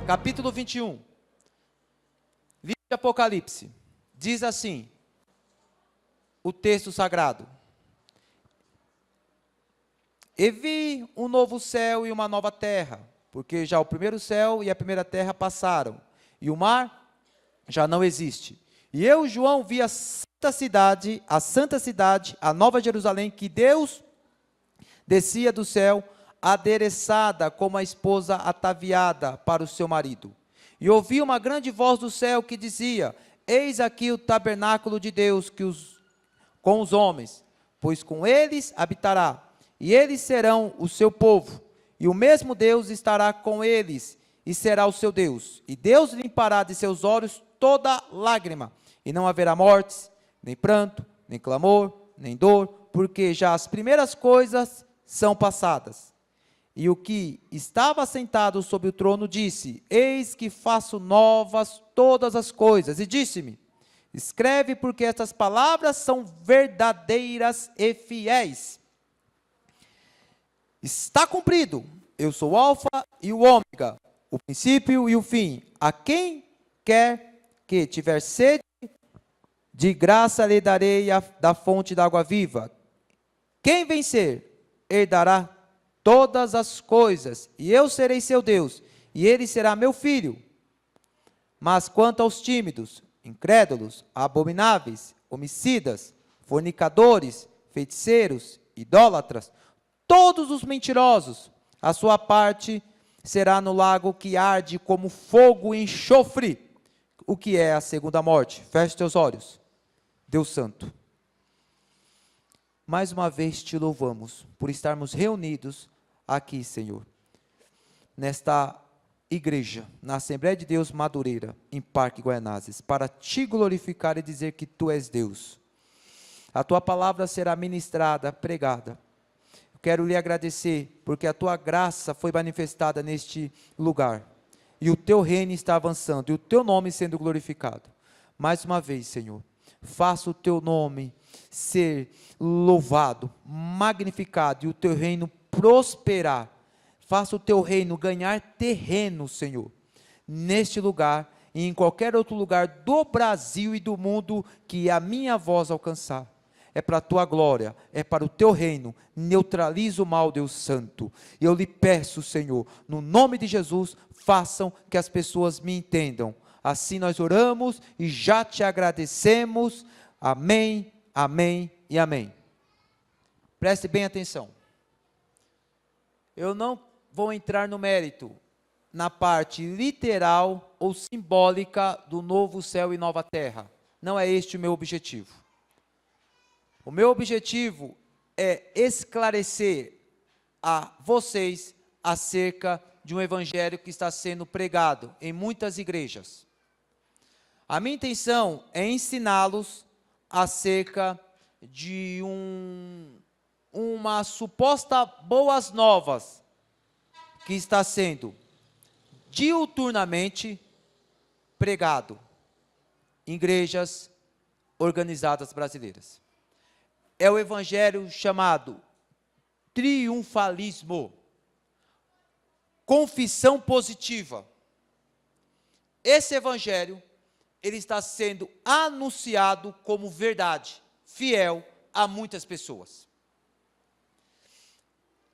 capítulo 21, livro de Apocalipse, diz assim, o texto sagrado: E vi um novo céu e uma nova terra, porque já o primeiro céu e a primeira terra passaram, e o mar já não existe. E eu, João, vi a santa cidade, a nova Jerusalém, que Deus descia do céu, adereçada como a esposa ataviada para o seu marido. E ouvi uma grande voz do céu que dizia: Eis aqui o tabernáculo de Deus com os homens, pois com eles habitará, e eles serão o seu povo, e o mesmo Deus estará com eles, e será o seu Deus. E Deus limpará de seus olhos toda lágrima, e não haverá mortes, nem pranto, nem clamor, nem dor, porque já as primeiras coisas são passadas. E o que estava sentado sobre o trono disse: Eis que faço novas todas as coisas. E disse-me: Escreve, porque estas palavras são verdadeiras e fiéis. Está cumprido. Eu sou o Alfa e o Ômega, o princípio e o fim. A quem quer que tiver sede, de graça lhe darei da fonte da água viva. Quem vencer, herdará todas as coisas, e eu serei seu Deus, e ele será meu filho. Mas quanto aos tímidos, incrédulos, abomináveis, homicidas, fornicadores, feiticeiros, idólatras, todos os mentirosos, a sua parte será no lago que arde como fogo e enxofre, o que é a segunda morte. Feche teus olhos. Deus Santo, mais uma vez te louvamos por estarmos reunidos aqui, Senhor, nesta igreja, na Assembleia de Deus Madureira, em Parque Guaianazes, para te glorificar e dizer que tu és Deus. A tua palavra será ministrada, pregada. Eu quero lhe agradecer, porque a tua graça foi manifestada neste lugar, e o teu reino está avançando, e o teu nome sendo glorificado. Mais uma vez, Senhor, faça o teu nome ser louvado, magnificado, e o teu reino prosperar. Faça o teu reino ganhar terreno, Senhor, neste lugar e em qualquer outro lugar do Brasil e do mundo que a minha voz alcançar. É para a tua glória, é para o teu reino. Neutraliza o mal, Deus Santo. E eu lhe peço, Senhor, no nome de Jesus, façam que as pessoas me entendam. Assim nós oramos e já te agradecemos. Amém, amém e amém. Preste bem atenção. Eu não vou entrar no mérito, na parte literal ou simbólica do novo céu e nova terra. Não é este o meu objetivo. O meu objetivo é esclarecer a vocês acerca de um evangelho que está sendo pregado em muitas igrejas. A minha intenção é ensiná-los acerca de uma suposta boas novas que está sendo diuturnamente pregado em igrejas organizadas brasileiras. É o evangelho chamado triunfalismo, confissão positiva. Esse evangelho, ele está sendo anunciado como verdade, fiel a muitas pessoas.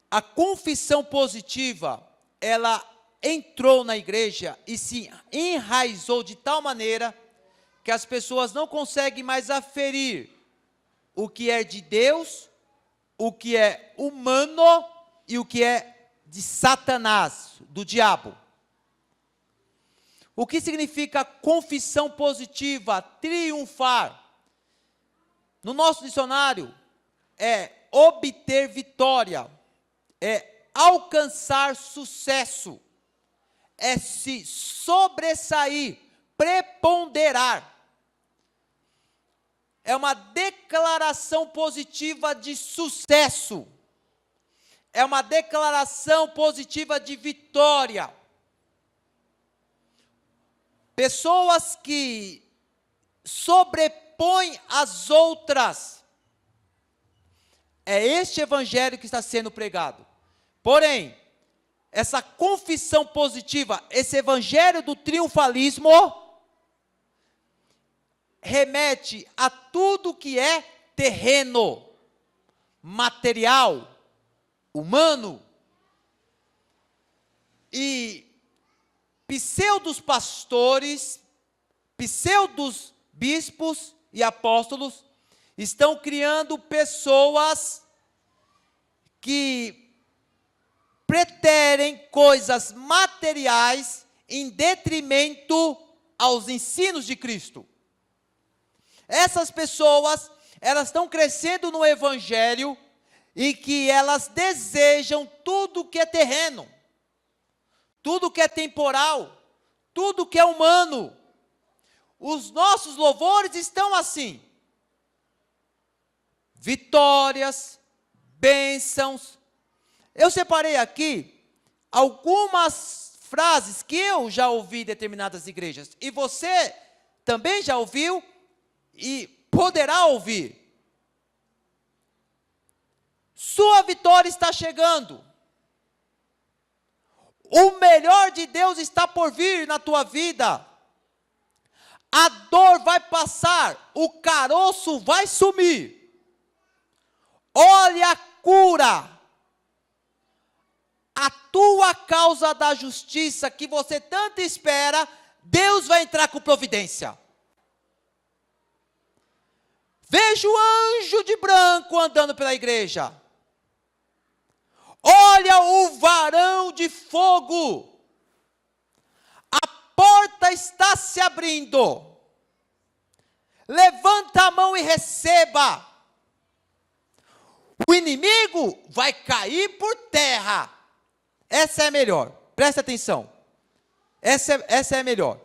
A confissão positiva, ela entrou na igreja e se enraizou de tal maneira que as pessoas não conseguem mais aferir o que é de Deus, o que é humano e o que é de Satanás, do diabo. O que significa confissão positiva, triunfar? No nosso dicionário, é obter vitória, é alcançar sucesso, é se sobressair, preponderar. É uma declaração positiva de sucesso, é uma declaração positiva de vitória. Pessoas que sobrepõem as outras. É este evangelho que está sendo pregado. Porém, essa confissão positiva, esse evangelho do triunfalismo, remete a tudo que é terreno, material, humano. E pseudos pastores, pseudos bispos e apóstolos estão criando pessoas que preterem coisas materiais em detrimento aos ensinos de Cristo. Essas pessoas, elas estão crescendo no evangelho e que elas desejam tudo que é terreno, tudo que é temporal, tudo que é humano. Os nossos louvores estão assim: vitórias, bênçãos. Eu separei aqui algumas frases que eu já ouvi em determinadas igrejas, e você também já ouviu e poderá ouvir. Sua vitória está chegando. O melhor de Deus está por vir na tua vida. A dor vai passar, o caroço vai sumir. Olha a cura. A tua causa da justiça que você tanto espera, Deus vai entrar com providência. Vejo o anjo de branco andando pela igreja. Olha o varão de fogo. A porta está se abrindo. Levanta a mão e receba. O inimigo vai cair por terra. Essa é a melhor. Presta atenção. Essa é a melhor.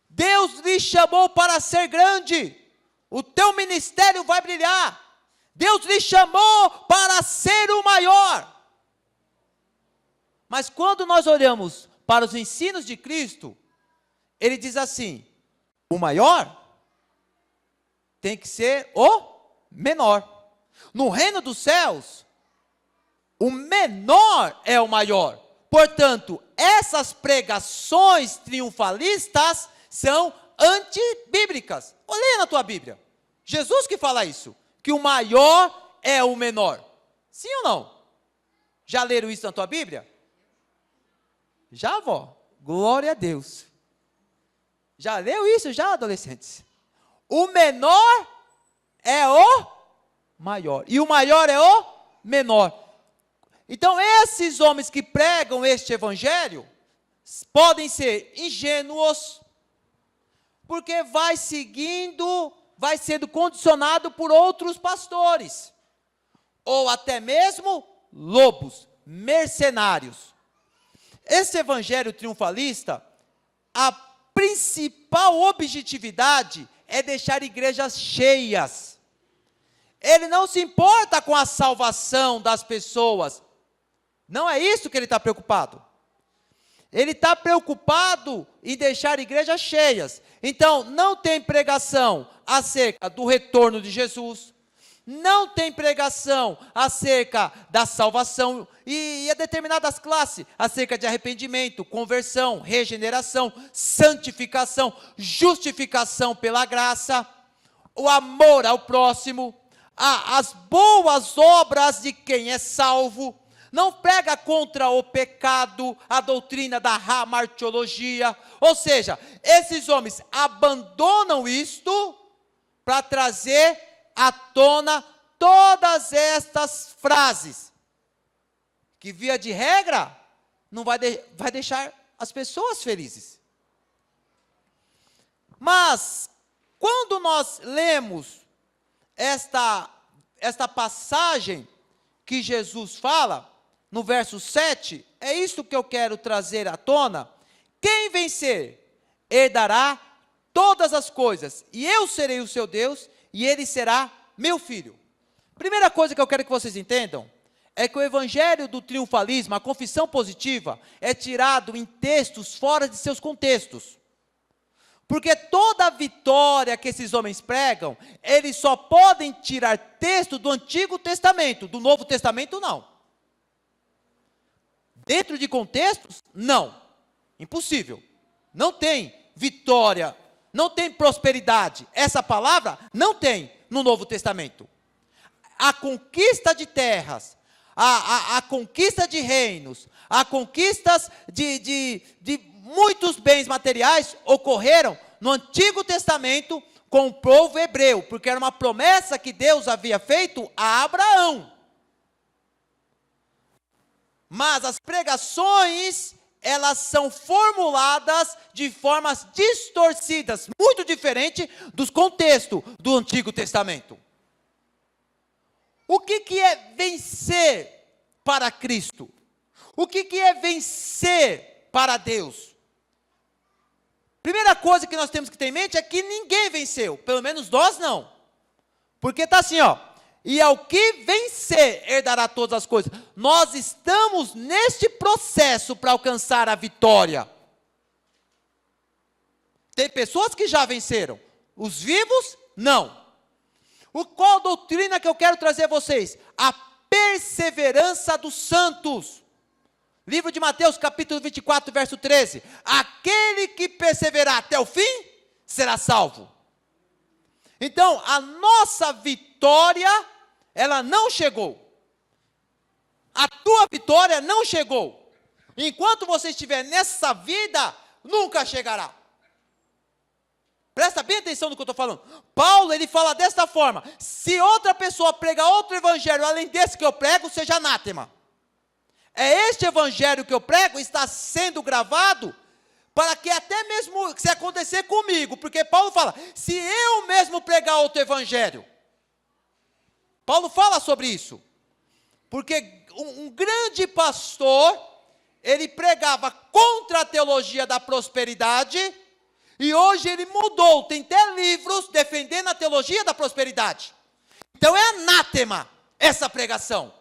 Deus lhe chamou para ser grande. O teu ministério vai brilhar. Deus lhe chamou para ser o maior. Mas quando nós olhamos para os ensinos de Cristo, ele diz assim: o maior tem que ser o menor. No reino dos céus, o menor é o maior. Portanto, essas pregações triunfalistas são antibíblicas. Olha na tua Bíblia. Jesus que fala isso, que o maior é o menor. Sim ou não? Já leram isso na tua Bíblia? Já, avó? Glória a Deus. Já leu isso, já, adolescentes? O menor é o maior. E o maior é o menor. Então, esses homens que pregam este evangelho podem ser ingênuos, porque vai sendo condicionado por outros pastores, ou até mesmo lobos, mercenários. Esse evangelho triunfalista, a principal objetividade é deixar igrejas cheias. Ele não se importa com a salvação das pessoas. Não é isso que ele está preocupado. Ele está preocupado em deixar igrejas cheias. Então, não tem pregação acerca do retorno de Jesus, não tem pregação acerca da salvação e a determinadas classes, acerca de arrependimento, conversão, regeneração, santificação, justificação pela graça, o amor ao próximo, as boas obras de quem é salvo. Não prega contra o pecado, a doutrina da hamartiologia. Ou seja, esses homens abandonam isto para trazer à tona todas estas frases, que via de regra, não vai deixar as pessoas felizes. Mas, quando nós lemos esta passagem que Jesus fala, no verso 7, é isso que eu quero trazer à tona. Quem vencer, herdará todas as coisas, e eu serei o seu Deus, e ele será meu filho. Primeira coisa que eu quero que vocês entendam, é que o evangelho do triunfalismo, a confissão positiva, é tirado em textos fora de seus contextos. Porque toda vitória que esses homens pregam, eles só podem tirar texto do Antigo Testamento, do Novo Testamento não. dentro de contextos, não. Impossível. Não tem vitória, não tem prosperidade. Essa palavra não tem no Novo Testamento. A conquista de terras, a conquista de reinos, a conquistas de muitos bens materiais ocorreram no Antigo Testamento com o povo hebreu, porque era uma promessa que Deus havia feito a Abraão. Mas as pregações, elas são formuladas de formas distorcidas, muito diferente dos contextos do Antigo Testamento. O que é vencer para Cristo? O que é vencer para Deus? Primeira coisa que nós temos que ter em mente é que ninguém venceu, pelo menos nós não. Porque está assim, ó, e ao que vencer, herdará todas as coisas. Nós estamos neste processo para alcançar a vitória. Tem pessoas que já venceram, os vivos, não. Qual a doutrina que eu quero trazer a vocês? A perseverança dos santos. Livro de Mateus, capítulo 24, verso 13. Aquele que perseverar até o fim, será salvo. Então, a nossa vitória, ela não chegou. A tua vitória não chegou. Enquanto você estiver nessa vida, nunca chegará. Presta bem atenção no que eu estou falando. Paulo, ele fala desta forma: se outra pessoa pregar outro evangelho além desse que eu prego, seja anátema. É este evangelho que eu prego, está sendo gravado, para que até mesmo se acontecer comigo, porque Paulo fala, se eu mesmo pregar outro evangelho, Paulo fala sobre isso, porque um grande pastor, ele pregava contra a teologia da prosperidade, e hoje ele mudou, tem até livros defendendo a teologia da prosperidade. Então é anátema essa pregação.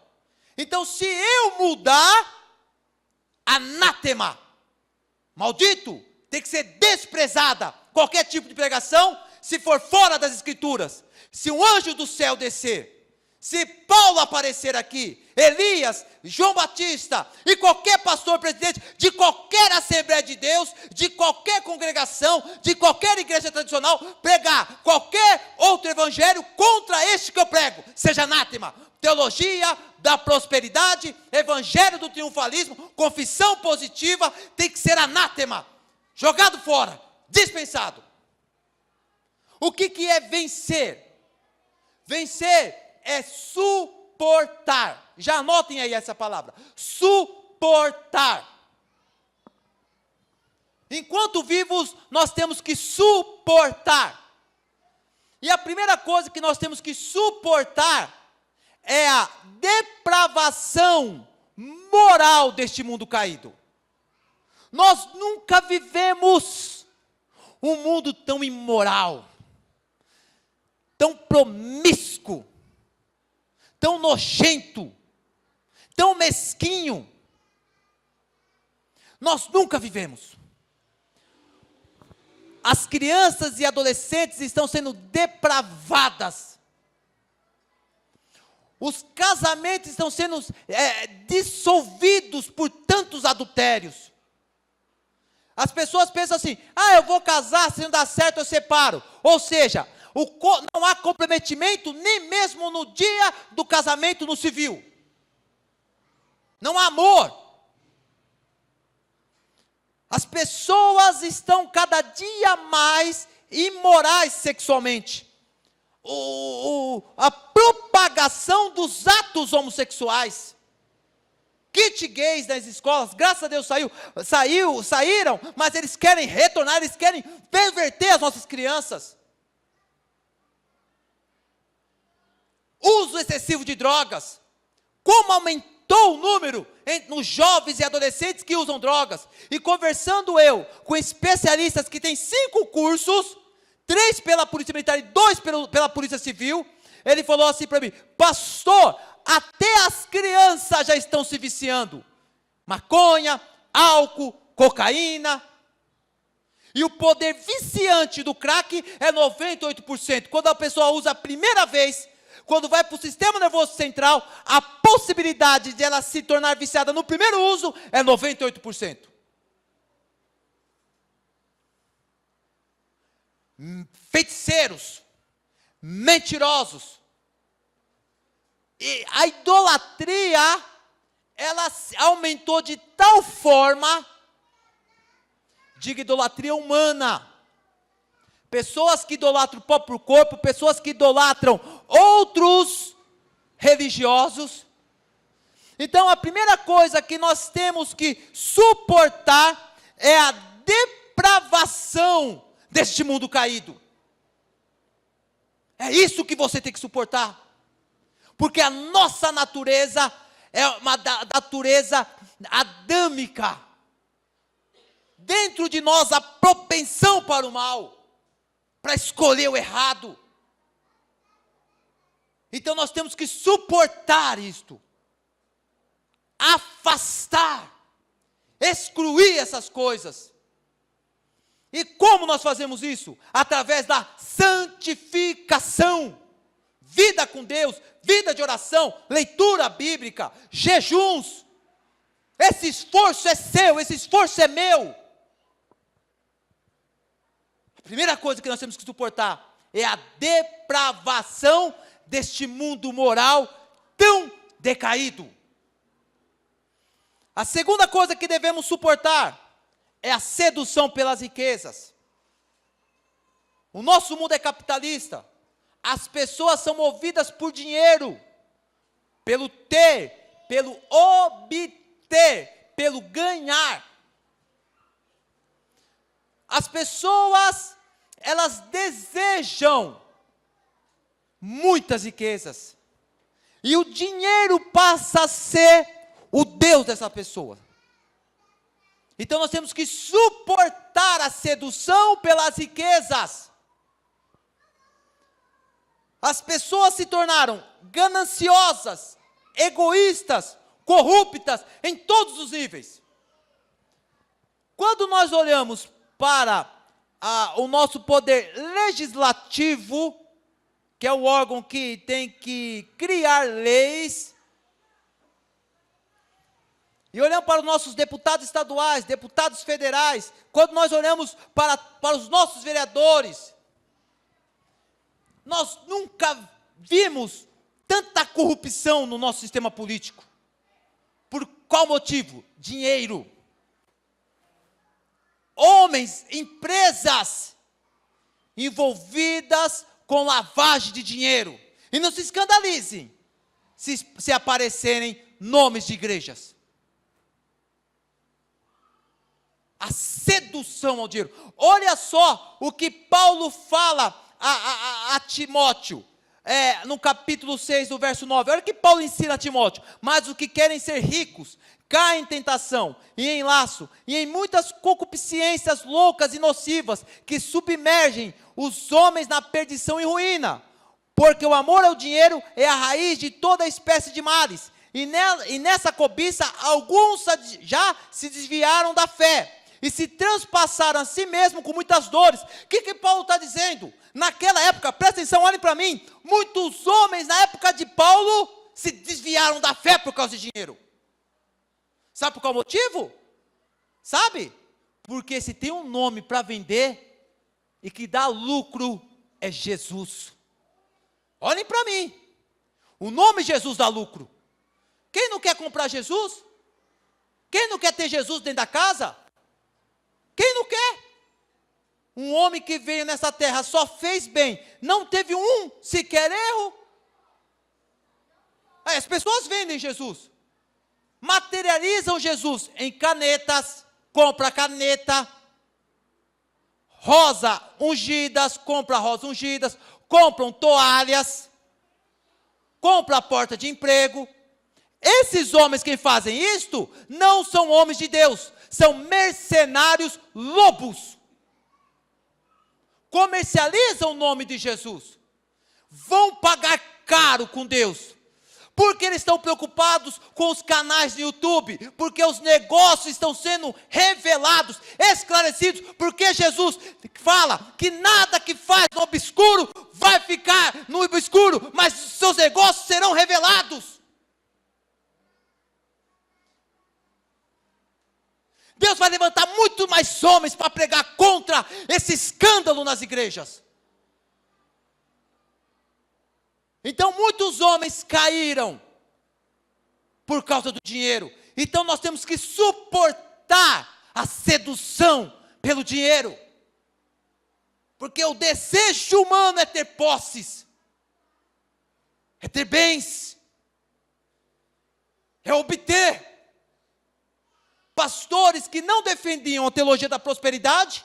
Então se eu mudar, anátema, maldito, tem que ser desprezada qualquer tipo de pregação, se for fora das escrituras. Se um anjo do céu descer, se Paulo aparecer aqui, Elias, João Batista e qualquer pastor presidente de qualquer Assembleia de Deus, de qualquer congregação, de qualquer igreja tradicional, pregar qualquer outro evangelho contra este que eu prego, seja anátema. Teologia da prosperidade, evangelho do triunfalismo, confissão positiva, tem que ser anátema, jogado fora, dispensado. O que é vencer? Vencer é suportar. Já anotem aí essa palavra, suportar. Enquanto vivos, nós temos que suportar. E a primeira coisa que nós temos que suportar é a depravação moral deste mundo caído. Nós nunca vivemos um mundo tão imoral, tão promíscuo, tão nojento, tão mesquinho. Nós nunca vivemos. As crianças e adolescentes estão sendo depravadas. Os casamentos estão sendo dissolvidos por tantos adultérios. As pessoas pensam assim, eu vou casar, se não dá certo eu separo. Ou seja, não há comprometimento nem mesmo no dia do casamento no civil. Não há amor. As pessoas estão cada dia mais imorais sexualmente. A propagação dos atos homossexuais. Kit gays nas escolas, graças a Deus saíram, mas eles querem retornar, eles querem perverter as nossas crianças. Uso excessivo de drogas. Como aumentou o número nos jovens e adolescentes que usam drogas. E conversando eu com especialistas que têm 5 cursos, 3 pela Polícia Militar e 2 pela Polícia Civil, ele falou assim para mim, pastor, até as crianças já estão se viciando. Maconha, álcool, cocaína. E o poder viciante do crack é 98%. Quando a pessoa usa a primeira vez, quando vai para o sistema nervoso central, a possibilidade de ela se tornar viciada no primeiro uso é 98%. Feiticeiros, mentirosos. E a idolatria, ela aumentou de tal forma, diga idolatria humana. Pessoas que idolatram o próprio corpo, pessoas que idolatram outros religiosos. Então a primeira coisa que nós temos que suportar é a depravação deste mundo caído. É isso que você tem que suportar. Porque a nossa natureza é uma natureza adâmica. Dentro de nós a propensão para o mal, para escolher o errado. Então nós temos que suportar isto. Afastar, excluir essas coisas. E como nós fazemos isso? Através da santificação. Vida com Deus, vida de oração, leitura bíblica, jejuns. Esse esforço é seu, esse esforço é meu. A primeira coisa que nós temos que suportar é a depravação deste mundo moral tão decaído. A segunda coisa que devemos suportar é a sedução pelas riquezas. O nosso mundo é capitalista. As pessoas são movidas por dinheiro, pelo ter, pelo obter, pelo ganhar. As pessoas, elas desejam muitas riquezas. E o dinheiro passa a ser o Deus dessa pessoa. Então nós temos que suportar a sedução pelas riquezas. As pessoas se tornaram gananciosas, egoístas, corruptas em todos os níveis. Quando nós olhamos para o nosso poder legislativo, que é o órgão que tem que criar leis, e olhamos para os nossos deputados estaduais, deputados federais, quando nós olhamos para os nossos vereadores, nós nunca vimos tanta corrupção no nosso sistema político. Por qual motivo? Dinheiro. Homens, empresas envolvidas com lavagem de dinheiro. E não se escandalizem se aparecerem nomes de igrejas. A sedução ao dinheiro. Olha só o que Paulo fala a Timóteo, no capítulo 6, do verso 9, olha o que Paulo ensina a Timóteo: mas os que querem ser ricos, caem em tentação, e em laço, e em muitas concupiscências loucas e nocivas, que submergem os homens na perdição e ruína, porque o amor ao dinheiro é a raiz de toda espécie de males, e nessa cobiça alguns já se desviaram da fé, e se transpassaram a si mesmo com muitas dores. O que Paulo está dizendo? Naquela época, presta atenção, olhem para mim, muitos homens na época de Paulo se desviaram da fé por causa de dinheiro. Sabe por qual motivo? Sabe? Porque se tem um nome para vender e que dá lucro, é Jesus. Olhem para mim, o nome Jesus dá lucro. Quem não quer comprar Jesus? Quem não quer ter Jesus dentro da casa? Quem não quer? Um homem que veio nessa terra só fez bem, não teve um sequer erro. As pessoas vendem Jesus, materializam Jesus em canetas, compra caneta, rosa ungidas, compra rosa ungidas, compram toalhas, compra a porta de emprego. Esses homens que fazem isto, não são homens de Deus, são mercenários lobos. Comercializam o nome de Jesus, vão pagar caro com Deus, Por que eles estão preocupados com os canais do YouTube? Porque os negócios estão sendo revelados, esclarecidos, porque Jesus fala que nada que faz no obscuro vai ficar no obscuro, mas os seus negócios serão revelados. Deus vai levantar muito mais homens para pregar contra esse escândalo nas igrejas. Então muitos homens caíram por causa do dinheiro. Então nós temos que suportar a sedução pelo dinheiro. Porque o desejo humano é ter posses, é ter bens, é obter. Pastores que não defendiam a teologia da prosperidade,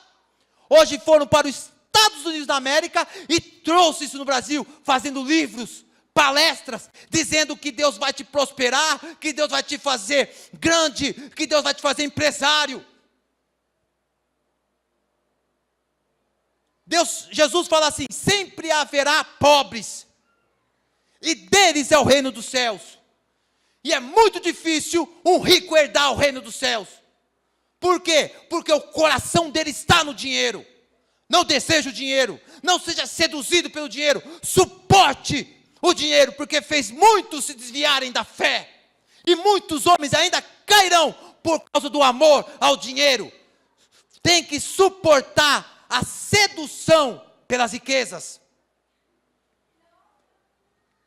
hoje foram para os Estados Unidos da América e trouxe isso no Brasil, fazendo livros, palestras, dizendo que Deus vai te prosperar, que Deus vai te fazer grande, que Deus vai te fazer empresário. Jesus fala assim: sempre haverá pobres, e deles é o reino dos céus. E é muito difícil um rico herdar o reino dos céus. Por quê? Porque o coração dele está no dinheiro. Não deseja o dinheiro. Não seja seduzido pelo dinheiro. Suporte o dinheiro, porque fez muitos se desviarem da fé. E muitos homens ainda cairão por causa do amor ao dinheiro. Tem que suportar a sedução pelas riquezas.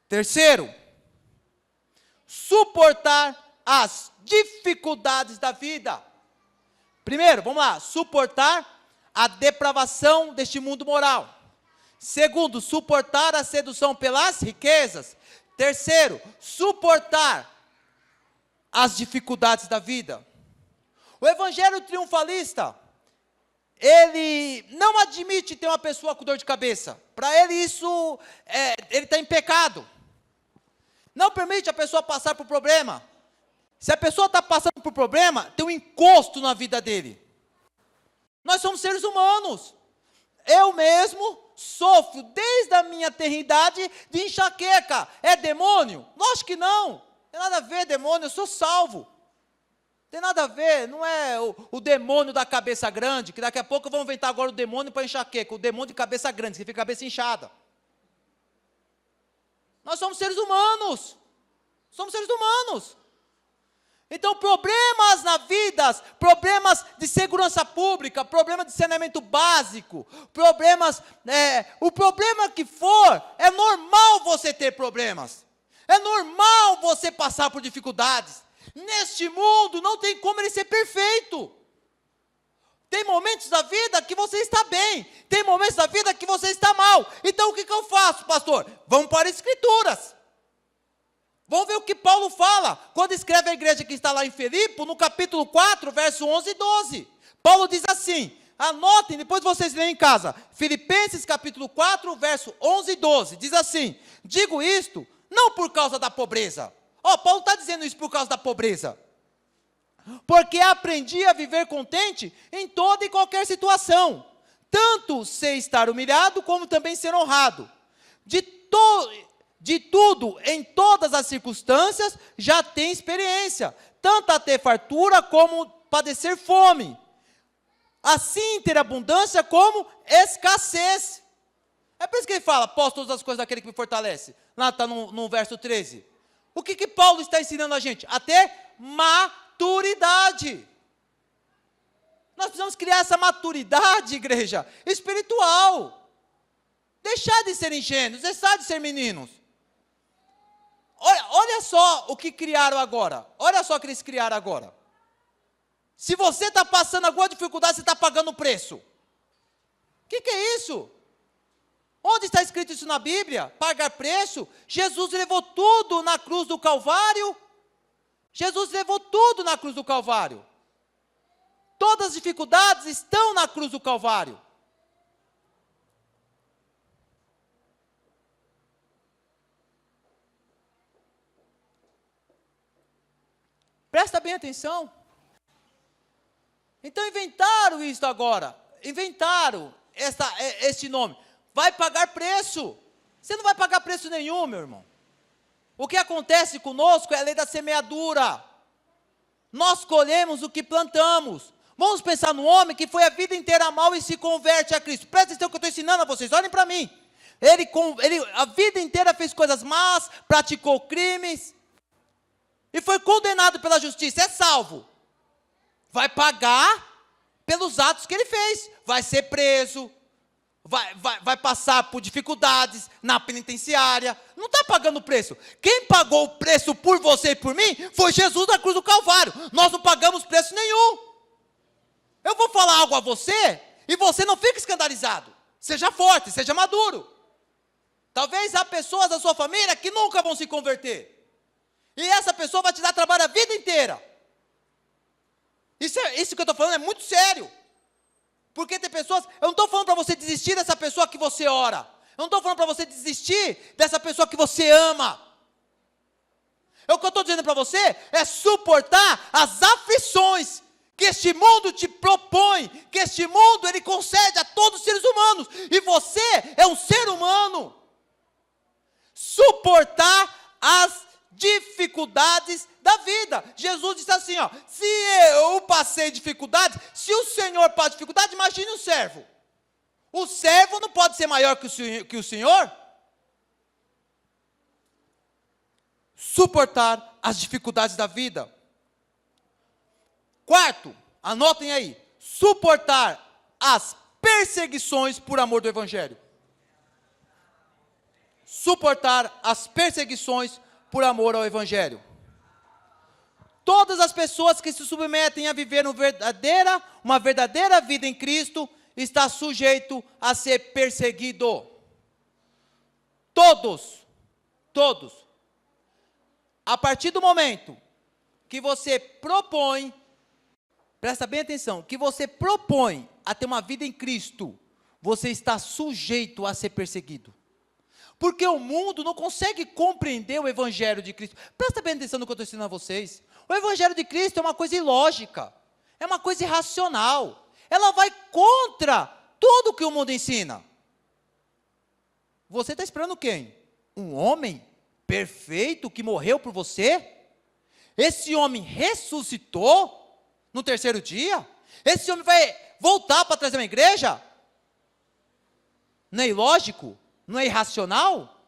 Terceiro, suportar as dificuldades da vida. Primeiro, vamos lá, suportar a depravação deste mundo moral. Segundo, suportar a sedução pelas riquezas. Terceiro, suportar as dificuldades da vida. O evangelho triunfalista, ele não admite ter uma pessoa com dor de cabeça. Para ele isso, ele está em pecado. Não permite a pessoa passar por problema. Se a pessoa está passando por problema, tem um encosto na vida dele. Nós somos seres humanos. Eu mesmo sofro desde a minha tenridade de enxaqueca. É demônio? Lógico que não. Não tem nada a ver, demônio, eu sou salvo. Não tem nada a ver, não é o demônio da cabeça grande, que daqui a pouco vão inventar agora o demônio para enxaqueca, o demônio de cabeça grande, que fica a cabeça inchada. Nós somos seres humanos. Somos seres humanos. Então, problemas na vida, problemas de segurança pública, problema de saneamento básico, problemas, o problema que for, é normal você ter problemas. É normal você passar por dificuldades. Neste mundo não tem como ele ser perfeito. Tem momentos da vida que você está bem, tem momentos da vida que você está mal. Então o que eu faço, pastor? Vamos para as Escrituras. Vamos ver o que Paulo fala, quando escreve a igreja que está lá em Filipe, no capítulo 4, verso 11 e 12. Paulo diz assim, anotem, depois vocês leem em casa. Filipenses capítulo 4, verso 11 e 12. Diz assim, digo isto, não por causa da pobreza. Paulo está dizendo isso por causa da pobreza. Porque aprendi a viver contente em toda e qualquer situação. Tanto sei estar humilhado, como também ser honrado. De tudo, em todas as circunstâncias, já tenho experiência. Tanto a ter fartura, como padecer fome. Assim ter abundância, como escassez. É por isso que ele fala, posso todas as coisas daquele que me fortalece. Lá está no verso 13. O que Paulo está ensinando a gente? A ter maturidade. Nós precisamos criar essa maturidade, igreja, espiritual. Deixar de ser ingênuos, deixar de ser meninos. Olha só o que criaram agora. Olha só o que eles criaram agora. Se você está passando alguma dificuldade, você está pagando o preço. O que é isso? Onde está escrito isso na Bíblia? Pagar preço? Jesus levou tudo na cruz do Calvário. Jesus levou tudo na cruz do Calvário. Todas as dificuldades estão na cruz do Calvário. Presta bem atenção. Então inventaram isso agora. Inventaram este nome. Vai pagar preço. Você não vai pagar preço nenhum, meu irmão. O que acontece conosco é a lei da semeadura. Nós colhemos o que plantamos. Vamos pensar no homem que foi a vida inteira mal e se converte a Cristo. Presta atenção que eu estou ensinando a vocês, olhem para mim. Ele a vida inteira fez coisas más, praticou crimes, e foi condenado pela justiça, é salvo. Vai pagar pelos atos que ele fez, vai ser preso, vai passar por dificuldades na penitenciária, não está pagando o preço. Quem pagou o preço por você e por mim, foi Jesus na cruz do Calvário. Nós não pagamos preço nenhum. Eu vou falar algo a você, e você não fica escandalizado. Seja forte, seja maduro. Talvez há pessoas da sua família que nunca vão se converter. E essa pessoa vai te dar trabalho a vida inteira. Isso que eu estou falando é muito sério. Porque tem pessoas, eu não estou falando para você desistir dessa pessoa que você ora. Eu não estou falando para você desistir dessa pessoa que você ama. O que eu estou dizendo para você é suportar as aflições que este mundo te propõe, que este mundo ele concede a todos os seres humanos. E você é um ser humano. Suportar as dificuldades da vida. Jesus disse assim, ó, se eu passei dificuldades, se o Senhor passa dificuldade, imagine o servo. O servo não pode ser maior que o Senhor? Suportar as dificuldades da vida. Quarto, anotem aí, suportar as perseguições por amor do Evangelho. Suportar as perseguições por amor ao Evangelho. Todas as pessoas que se submetem a viver uma verdadeira vida em Cristo, está sujeito a ser perseguido. Todos. A partir do momento que você propõe, presta bem atenção, que você propõe a ter uma vida em Cristo, você está sujeito a ser perseguido. Porque o mundo não consegue compreender o Evangelho de Cristo. Presta bem atenção no que eu estou ensinando a vocês. O Evangelho de Cristo é uma coisa ilógica, é uma coisa irracional. Ela vai contra tudo que o mundo ensina. Você está esperando quem? Um homem perfeito que morreu por você? Esse homem ressuscitou no terceiro dia? Esse homem vai voltar para trazer uma igreja? Não é ilógico? Não é irracional?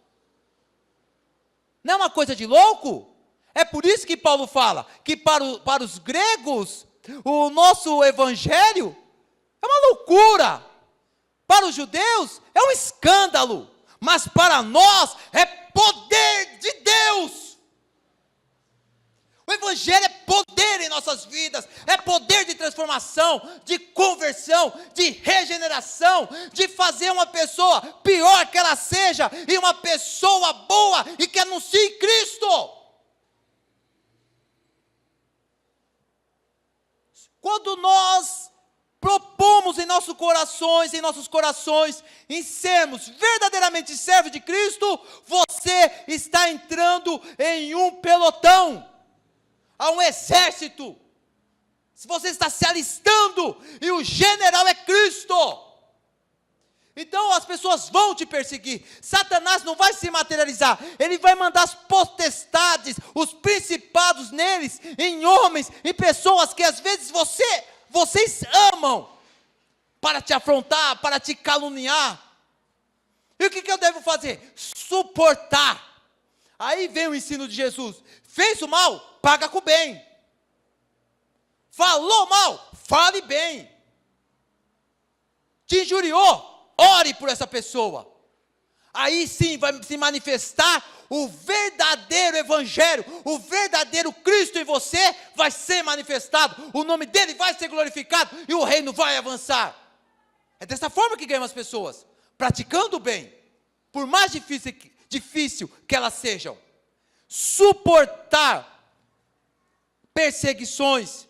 Não é uma coisa de louco? É por isso que Paulo fala que para os gregos, o nosso evangelho é uma loucura. Para os judeus é um escândalo. Mas para nós é poder de Deus. O evangelho é poder em nossas vidas, é poder de transformação, de conversão, de regeneração, de fazer uma pessoa pior que ela seja, e uma pessoa boa e que anuncie Cristo. Quando nós propomos em nossos corações, em sermos verdadeiramente servos de Cristo, você está entrando em um pelotão, a um exército. Se você está se alistando, e o general é Cristo, então as pessoas vão te perseguir. Satanás não vai se materializar, ele vai mandar as potestades, os principados neles, em homens, em pessoas que às vezes vocês amam, para te afrontar, para te caluniar. E o que eu devo fazer? Suportar. Aí vem o ensino de Jesus. Fez o mal, paga com o bem. Falou mal, fale bem. Te injuriou, ore por essa pessoa. Aí sim vai se manifestar o verdadeiro evangelho, o verdadeiro Cristo em você vai ser manifestado, o nome dele vai ser glorificado e o reino vai avançar. É dessa forma que ganhamos as pessoas, praticando o bem, por mais difícil que elas sejam. Suportar perseguições.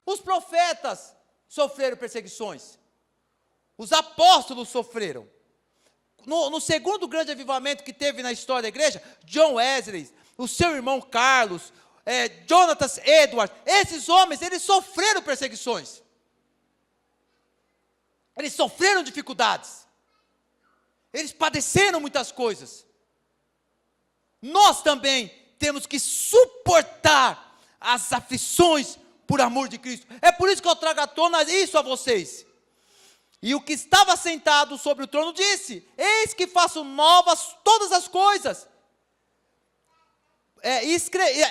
Os profetas sofreram perseguições, os apóstolos sofreram. No segundo grande avivamento que teve na história da igreja, John Wesley, o seu irmão Carlos, Jonathan Edwards, esses homens, eles sofreram perseguições. Eles sofreram dificuldades. Eles padeceram muitas coisas. Nós também temos que suportar as aflições por amor de Cristo. É por isso que eu trago à tona isso a vocês. E o que estava sentado sobre o trono disse: eis que faço novas todas as coisas.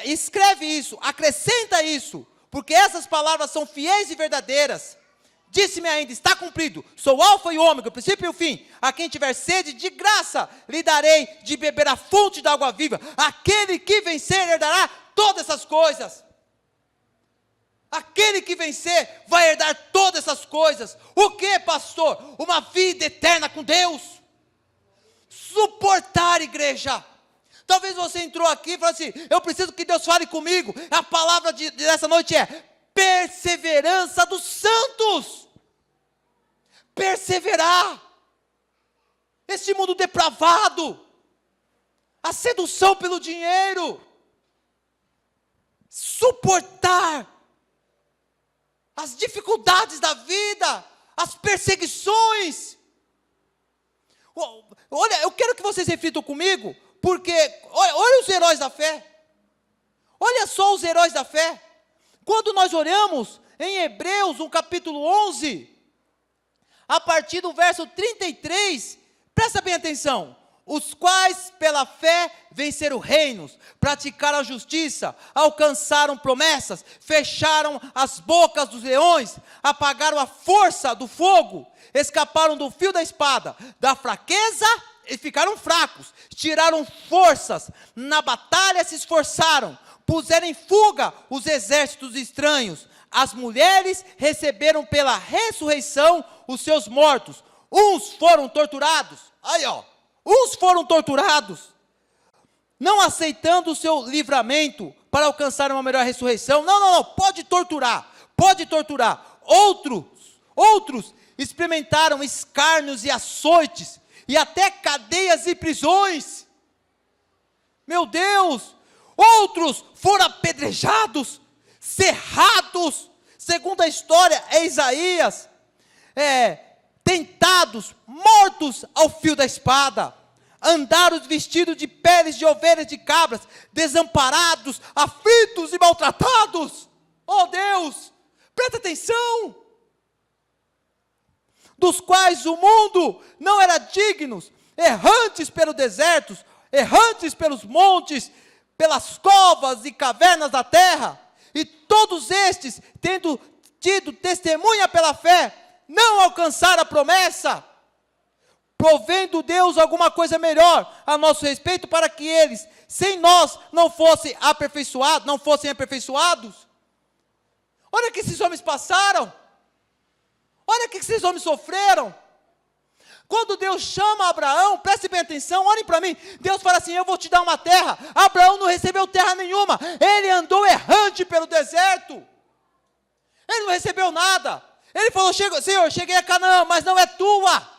Escreve isso, acrescenta isso, porque essas palavras são fiéis e verdadeiras. Disse-me ainda: está cumprido, sou o alfa e o ômega, o princípio e o fim. A quem tiver sede, de graça lhe darei de beber a fonte da água viva. Aquele que vencer herdará todas essas coisas. Aquele que vencer vai herdar todas essas coisas. O que, pastor? Uma vida eterna com Deus. Suportar, igreja. Talvez você entrou aqui e falou assim: eu preciso que Deus fale comigo. A palavra dessa noite é perseverança dos santos. Perseverar. Este mundo depravado, a sedução pelo dinheiro, suportar as dificuldades da vida, as perseguições. Olha, eu quero que vocês reflitam comigo, porque olha os heróis da fé. Olha só os heróis da fé. Quando nós olhamos em Hebreus, no capítulo 11, a partir do verso 33, presta bem atenção. Os quais pela fé venceram reinos, praticaram a justiça, alcançaram promessas, fecharam as bocas dos leões, apagaram a força do fogo, escaparam do fio da espada, da fraqueza e ficaram fracos, tiraram forças, na batalha se esforçaram, puseram em fuga os exércitos estranhos. As mulheres receberam pela ressurreição os seus mortos. Uns foram torturados, aí ó, uns foram torturados, não aceitando o seu livramento para alcançar uma melhor ressurreição. Não, pode torturar. Outros experimentaram escárnios e açoites, e até cadeias e prisões. Meu Deus! Outros foram apedrejados, cerrados, segundo a história é Isaías, tentados, mortos ao fio da espada, andaram vestidos de peles de ovelhas de cabras, desamparados, aflitos e maltratados. Oh Deus, presta atenção! Dos quais o mundo não era digno, errantes pelo deserto, errantes pelos montes, pelas covas e cavernas da terra, e todos estes, tendo tido testemunha pela fé, não alcançaram a promessa, provendo Deus alguma coisa melhor a nosso respeito, para que eles, sem nós, não fossem aperfeiçoados. Olha o que esses homens passaram, olha o que esses homens sofreram. Quando Deus chama Abraão, preste bem atenção, olhem para mim, Deus fala assim: eu vou te dar uma terra. Abraão não recebeu terra nenhuma, ele andou errante pelo deserto, ele não recebeu nada. Ele falou: Senhor, cheguei a Canaã, mas não é tua.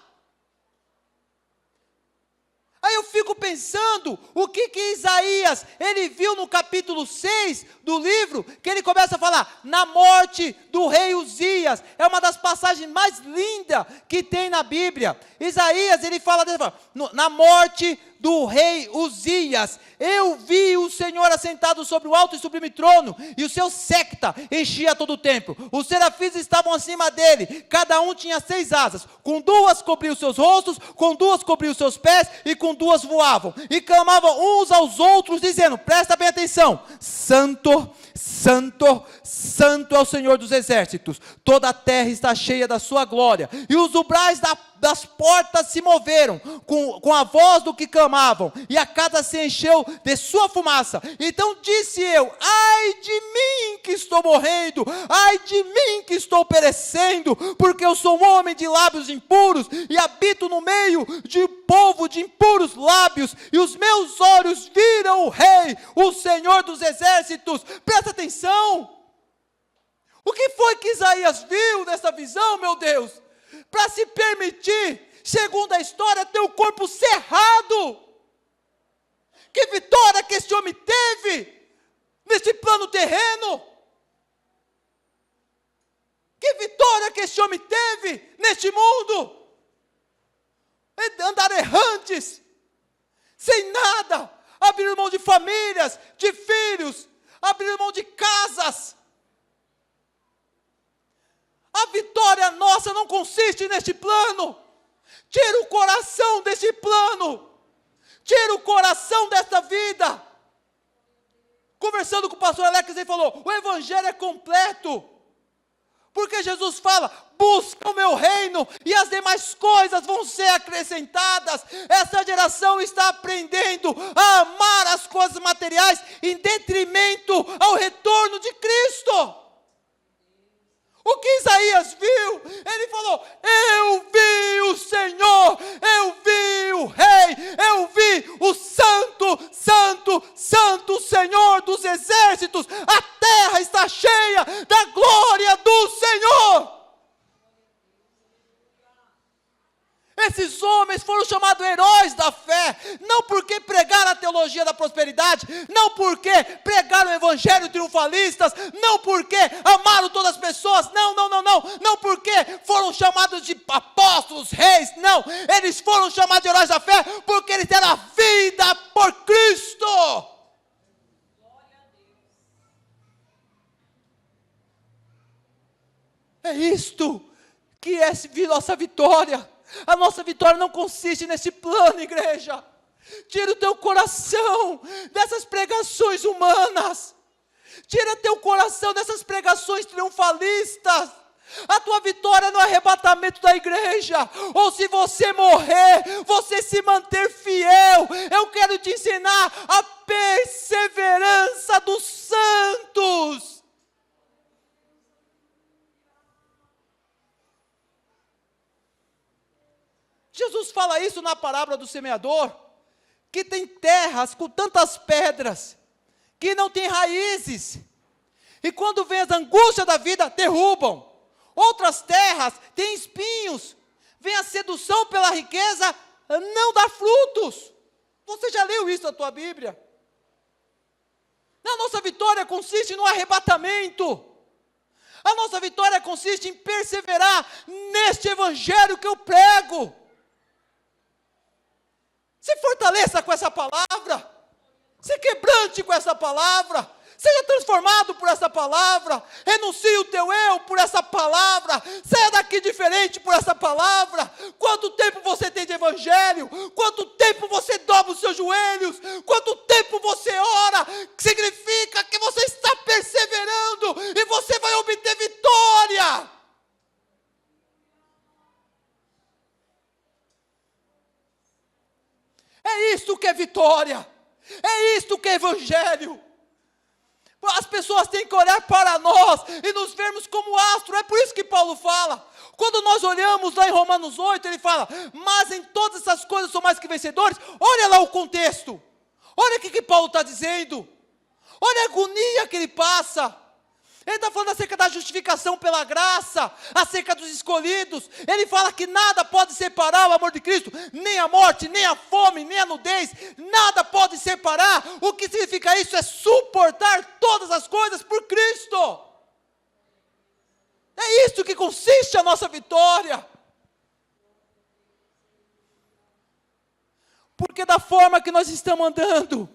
Aí eu fico pensando, o que Isaías, ele viu no capítulo 6 do livro, que ele começa a falar, na morte do rei Uzias. É uma das passagens mais lindas que tem na Bíblia. Isaías, ele fala, na morte do rei Uzias, eu vi o Senhor assentado sobre o alto e sublime trono, e o seu séquita enchia todo o templo. Os serafins estavam acima dele, cada um tinha 6 asas, com 2 cobriam os seus rostos, com 2 cobriam os seus pés, e com 2 voavam, e clamavam uns aos outros, dizendo, presta bem atenção, Santo, Santo, Santo é o Senhor dos exércitos, toda a terra está cheia da sua glória, e os umbrais das portas se moveram, com a voz do que clamavam, e a casa se encheu de sua fumaça. Então disse eu, ai de mim que estou morrendo, ai de mim que estou perecendo, porque eu sou um homem de lábios impuros, e habito no meio de povo de impuros lábios, e os meus olhos viram o Rei, o Senhor dos exércitos. Presta atenção, o que foi que Isaías viu nessa visão, meu Deus? Para se permitir, segundo a história, ter o corpo cerrado. Que vitória que esse homem teve nesse plano terreno. Que vitória que esse homem teve neste mundo. Andar errantes, sem nada, abriram mão de famílias, de filhos, abriram mão de casas. A vitória nossa não consiste neste plano. Tira o coração deste plano. Tira o coração desta vida. Conversando com o pastor Alex, ele falou, o evangelho é completo. Porque Jesus fala, busca o meu reino e as demais coisas vão ser acrescentadas. Essa geração está aprendendo a amar as coisas materiais em detrimento ao retorno de Cristo. O que Isaías viu? Ele falou, eu vi o Senhor, eu vi o Rei, eu vi o Santo, Santo, Santo Senhor dos exércitos. A terra está cheia da glória do Senhor. Esses homens foram chamados heróis da fé, não porque pregaram a teologia da prosperidade, não porque pregaram o evangelho triunfalistas, não porque amaram todas as pessoas, não porque foram chamados de apóstolos, reis, não, eles foram chamados de heróis da fé, porque eles deram a vida por Cristo. É isto que é nossa vitória. A nossa vitória não consiste nesse plano, igreja. Tira o teu coração dessas pregações humanas. Tira teu coração dessas pregações triunfalistas. A tua vitória no arrebatamento da igreja, ou se você morrer, você se manter fiel. Eu quero te ensinar a perseverança dos santos. Jesus fala isso na parábola do semeador, que tem terras com tantas pedras, que não tem raízes, e quando vem as angústias da vida, derrubam. Outras terras têm espinhos, vem a sedução pela riqueza, não dá frutos. Você já leu isso na tua Bíblia? A nossa vitória consiste no arrebatamento. A nossa vitória consiste em perseverar neste evangelho que eu prego. Se fortaleça com essa palavra, se quebrante com essa palavra, seja transformado por essa palavra, renuncie o teu eu por essa palavra, saia daqui diferente por essa palavra. Quanto tempo você tem de evangelho? Quanto tempo você dobra os seus joelhos? Quanto tempo você ora? Significa que você está perseverando e você vai obter vitória. É isto que é vitória, é isto que é evangelho. As pessoas têm que olhar para nós e nos vermos como astro. É por isso que Paulo fala, quando nós olhamos lá em Romanos 8, ele fala, mas em todas essas coisas são mais que vencedores. Olha lá o contexto, olha o que Paulo está dizendo, olha a agonia que ele passa. Ele está falando acerca da justificação pela graça, acerca dos escolhidos. Ele fala que nada pode separar o amor de Cristo, nem a morte, nem a fome, nem a nudez, nada pode separar. O que significa isso? É suportar todas as coisas por Cristo. É isso que consiste a nossa vitória. Porque da forma que nós estamos andando,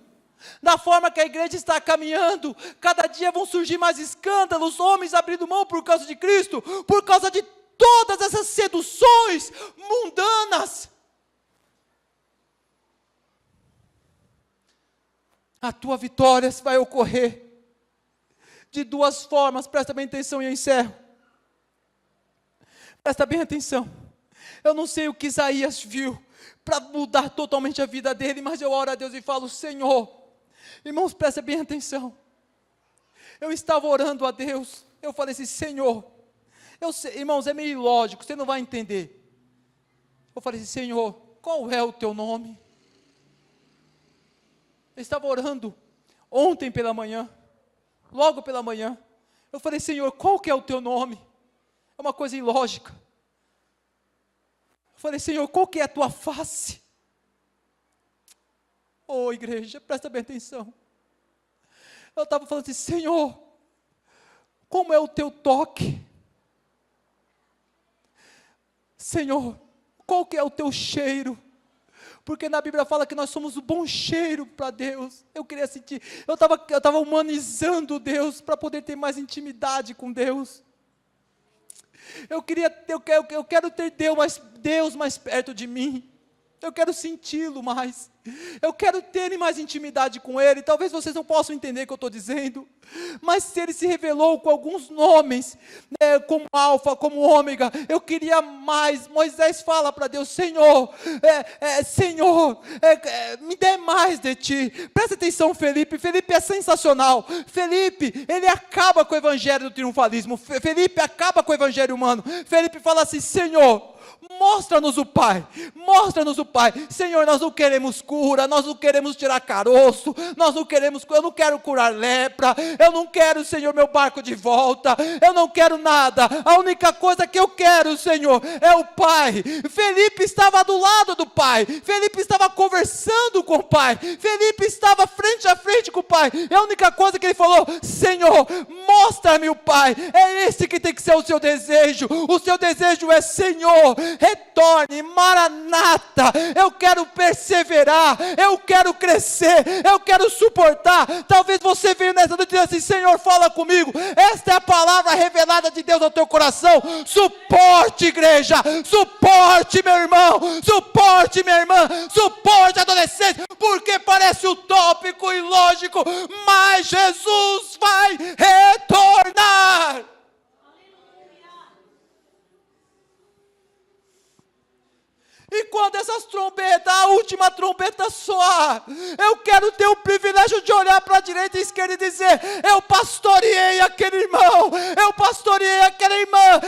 da forma que a igreja está caminhando, cada dia vão surgir mais escândalos, homens abrindo mão por causa de Cristo, por causa de todas essas seduções mundanas. A tua vitória vai ocorrer de duas formas, presta bem atenção e eu encerro. Presta bem atenção. Eu não sei o que Isaías viu para mudar totalmente a vida dele, mas eu oro a Deus e falo, Senhor, irmãos, presta bem atenção. Eu estava orando a Deus, eu falei assim, Senhor, eu sei, irmãos, é meio ilógico, você não vai entender. Eu falei assim, Senhor, qual é o teu nome? Eu estava orando ontem pela manhã, logo pela manhã. Eu falei, Senhor, qual que é o teu nome? É uma coisa ilógica. Eu falei, Senhor, qual que é a tua face? Oh, igreja, presta bem atenção. Eu estava falando assim, Senhor, como é o teu toque? Senhor, qual que é o teu cheiro? porque na Bíblia fala que nós somos o bom cheiro para Deus. Eu queria sentir, eu estava humanizando Deus, para poder ter mais intimidade com Deus. Eu quero ter Deus mais perto de mim. Eu quero senti-lo mais. Eu quero ter mais intimidade com Ele. Talvez vocês não possam entender o que eu estou dizendo, mas se Ele se revelou com alguns nomes, né, como Alfa, como Ômega, eu queria mais. Moisés fala para Deus: Senhor, Senhor, me dê mais de Ti. Presta atenção, Felipe. Felipe é sensacional. Felipe, ele acaba com o evangelho do triunfalismo. Felipe acaba com o evangelho humano. Felipe fala assim: Senhor, mostra-nos o Pai, mostra-nos o Pai. Senhor, nós não queremos cura, nós não queremos tirar caroço, eu não quero curar lepra, eu não quero, Senhor, meu barco de volta, eu não quero nada, a única coisa que eu quero, Senhor, é o Pai. Felipe estava do lado do Pai, Felipe estava conversando com o Pai, Felipe estava frente a frente com o Pai, e a única coisa que ele falou: Senhor, mostra-me o Pai. É esse que tem que ser o seu desejo é: Senhor, retorne, Maranata. Eu quero perseverar, eu quero crescer, eu quero suportar. Talvez você veio nessa noite e diz assim: Senhor, fala comigo. Esta é a palavra revelada de Deus ao teu coração. Suporte, igreja, suporte, meu irmão, suporte, minha irmã, suporte, adolescente, porque parece utópico e ilógico, mas Jesus vai retornar. E quando essas trombetas, a última trombeta soar, eu quero ter o privilégio de olhar para a direita e a esquerda e dizer: eu pastoreei aquele irmão, eu pastoreei aquela irmã,